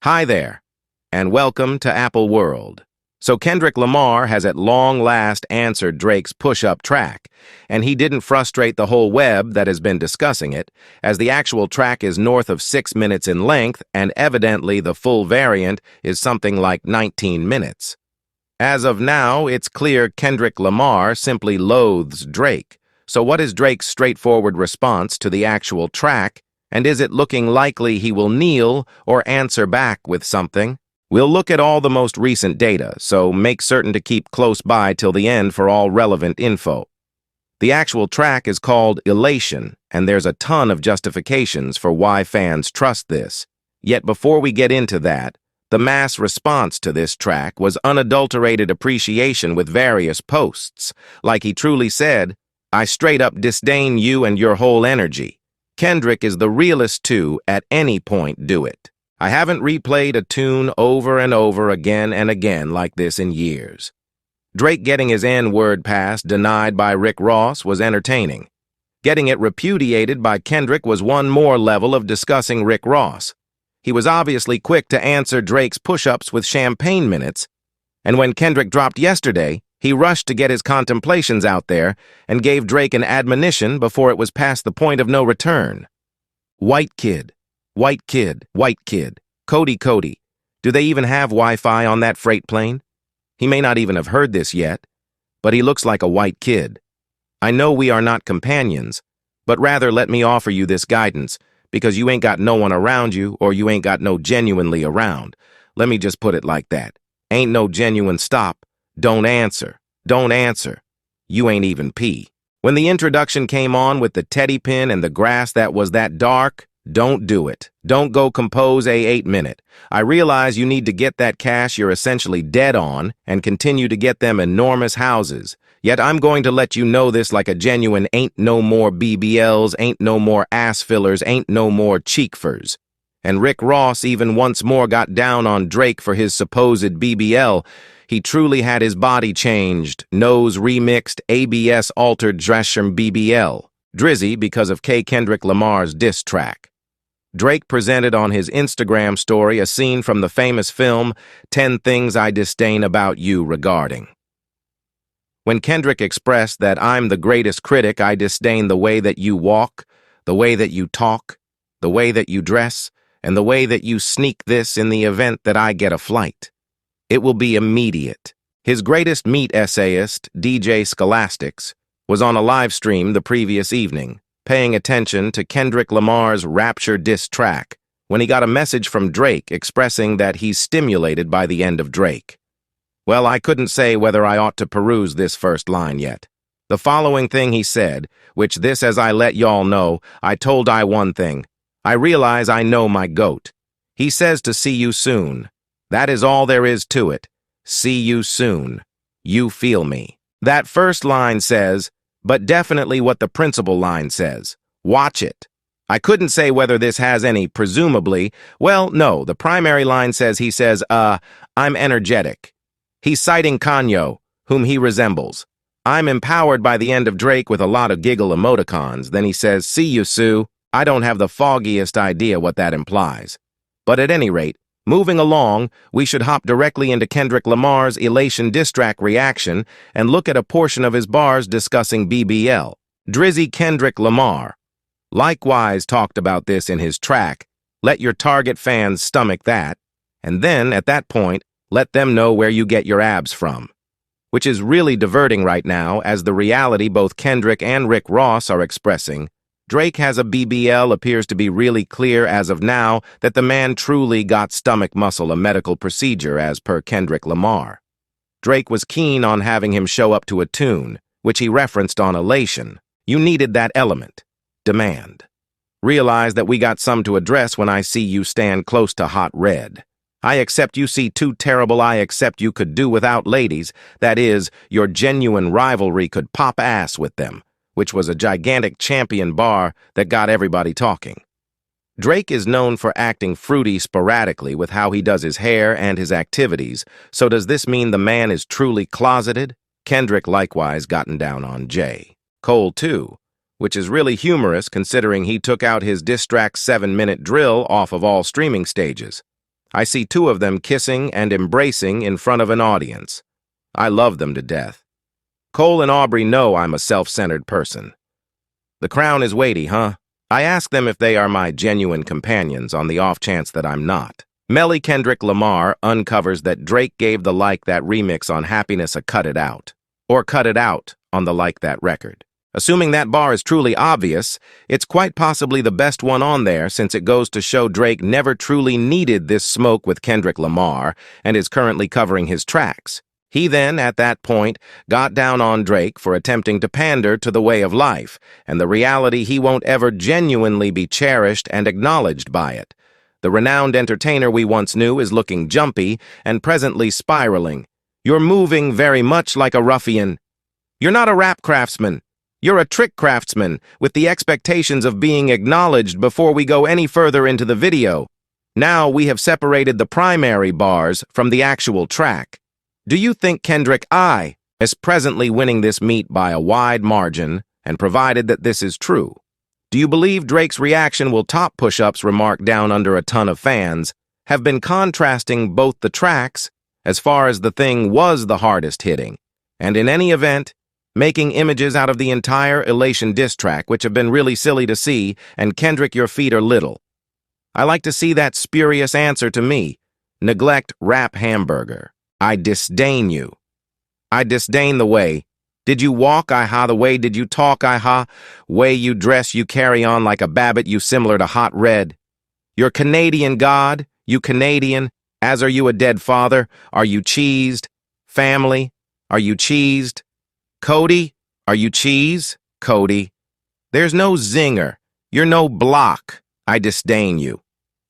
Hi there, and welcome to Apple World. So Kendrick Lamar has at long last answered Drake's push-up track, and he didn't frustrate the whole web that has been discussing it, as the actual track is north of 6 minutes in length, and evidently the full variant is something like 19 minutes. As of now, it's clear Kendrick Lamar simply loathes Drake. So what is Drake's straightforward response to the actual track? And is it looking likely he will kneel or answer back with something? We'll look at all the most recent data, so make certain to keep close by till the end for all relevant info. The actual track is called Elation, and there's a ton of justifications for why fans trust this. Yet before we get into that, the mass response to this track was unadulterated appreciation with various posts. Like he truly said, "I straight up disdain you and your whole energy. Kendrick is the realest to, at any point, do it. I haven't replayed a tune over and over again and again like this in years." Drake getting his N-word pass denied by Rick Ross was entertaining. Getting it repudiated by Kendrick was one more level of discussing Rick Ross. He was obviously quick to answer Drake's push-ups with champagne minutes, and when Kendrick dropped yesterday, he rushed to get his contemplations out there and gave Drake an admonition before it was past the point of no return. White kid, white kid, white kid, Cody. Do they even have Wi-Fi on that freight plane? He may not even have heard this yet, but he looks like a white kid. I know we are not companions, but rather let me offer you this guidance, because you ain't got no one around you or you ain't got no genuinely around. Let me just put it like that. Ain't no genuine stop. Don't answer. Don't answer. You ain't even pee. When the introduction came on with the teddy pin and the grass that was that dark, don't do it. Don't go compose a 8-minute. I realize you need to get that cash you're essentially dead on and continue to get them enormous houses. Yet I'm going to let you know this like a genuine ain't no more BBLs, ain't no more ass fillers, ain't no more cheek furs. And Rick Ross even once more got down on Drake for his supposed BBL. He truly had his body changed, nose remixed, ABS altered Dresham BBL. Drizzy because of Kendrick Lamar's diss track. Drake presented on his Instagram story a scene from the famous film 10 Things I Disdain About You regarding. When Kendrick expressed that I'm the greatest critic, I disdain the way that you walk, the way that you talk, the way that you dress, and the way that you sneak this in the event that I get a flight. It will be immediate. His greatest meat essayist, DJ Scholastics, was on a live stream the previous evening, paying attention to Kendrick Lamar's Rapture diss track, when he got a message from Drake expressing that he's stimulated by the end of Drake. Well, I couldn't say whether I ought to peruse this first line yet. The following thing he said, which this as I let y'all know, I told I one thing. I realize I know my goat. He says to see you soon. That is all there is to it. See you soon. You feel me. That first line says, but definitely what the principal line says. Watch it. I couldn't say whether this has any, presumably. Well, no, the primary line says he says, I'm energetic. He's citing Kanye, whom he resembles. I'm empowered by the end of Drake with a lot of giggle emoticons. Then he says, see you, Sue. I don't have the foggiest idea what that implies. But at any rate, moving along, we should hop directly into Kendrick Lamar's Elation diss track reaction and look at a portion of his bars discussing BBL. Drizzy Kendrick Lamar likewise talked about this in his track, Let Your Target Fans Stomach That, and then, at that point, let them know where you get your abs from. Which is really diverting right now, as the reality both Kendrick and Rick Ross are expressing. Drake has a BBL appears to be really clear as of now that the man truly got stomach muscle, a medical procedure as per Kendrick Lamar. Drake was keen on having him show up to a tune, which he referenced on Elation. You needed that element. Demand. Realize that we got some to address when I see you stand close to hot red. I accept you see too terrible, I accept you could do without ladies, that is, your genuine rivalry could pop ass with them, which was a gigantic champion bar that got everybody talking. Drake is known for acting fruity sporadically with how he does his hair and his activities, so does this mean the man is truly closeted? Kendrick likewise gotten down on J. Cole too, which is really humorous considering he took out his diss track 7-minute drill off of all streaming stages. I see two of them kissing and embracing in front of an audience. I love them to death. Cole and Aubrey know I'm a self-centered person. The crown is weighty, huh? I ask them if they are my genuine companions on the off chance that I'm not. Meets Kendrick Lamar uncovers that Drake gave the Like That remix on Happiness a Cut It Out, or Cut It Out on the Like That record. Assuming that bar is truly obvious, it's quite possibly the best one on there since it goes to show Drake never truly needed this smoke with Kendrick Lamar and is currently covering his tracks. He then, at that point, got down on Drake for attempting to pander to the way of life and the reality he won't ever genuinely be cherished and acknowledged by it. The renowned entertainer we once knew is looking jumpy and presently spiraling. You're moving very much like a ruffian. You're not a rap craftsman. You're a trick craftsman with the expectations of being acknowledged before we go any further into the video. Now we have separated the primary bars from the actual track. Do you think Kendrick is presently winning this meet by a wide margin, and provided that this is true? Do you believe Drake's reaction will top Push-Up's remark down under a ton of fans have been contrasting both the tracks as far as the thing was the hardest hitting, and in any event, making images out of the entire Elation diss track, which have been really silly to see, and Kendrick, your feet are little? I like to see that spurious answer to me. Neglect rap hamburger. I disdain you. I disdain the way. Did you walk, I-ha, the way did you talk, I-ha, way you dress, you carry on like a babbit, you similar to hot red. You're Canadian God, you Canadian, as are you a dead father, are you cheesed? Family, are you cheesed? Cody, are you cheese? Cody. There's no zinger. You're no block. I disdain you.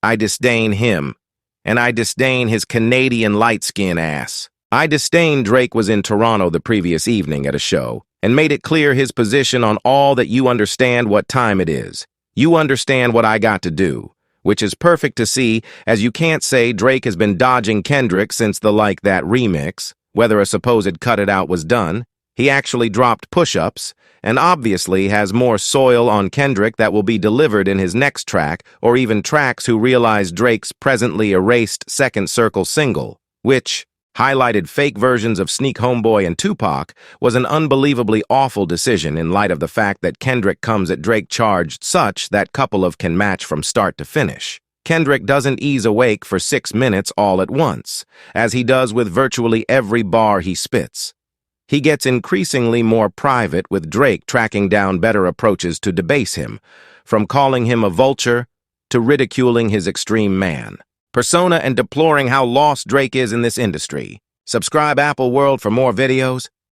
I disdain him. And I disdain his Canadian light-skin ass. I disdain Drake was in Toronto the previous evening at a show and made it clear his position on all that you understand what time it is. You understand what I got to do, which is perfect to see as you can't say Drake has been dodging Kendrick since the Like That remix, whether a supposed cut it out was done. He actually dropped Push-Ups, and obviously has more soil on Kendrick that will be delivered in his next track, or even tracks who realize Drake's presently erased Second Circle single, which highlighted fake versions of Sneak Homeboy and Tupac, was an unbelievably awful decision in light of the fact that Kendrick comes at Drake charged such that couple of can match from start to finish. Kendrick doesn't ease awake for 6 minutes all at once, as he does with virtually every bar he spits. He gets increasingly more private with Drake tracking down better approaches to debase him, from calling him a vulture to ridiculing his extreme man persona and deploring how lost Drake is in this industry. Subscribe Apple World for more videos.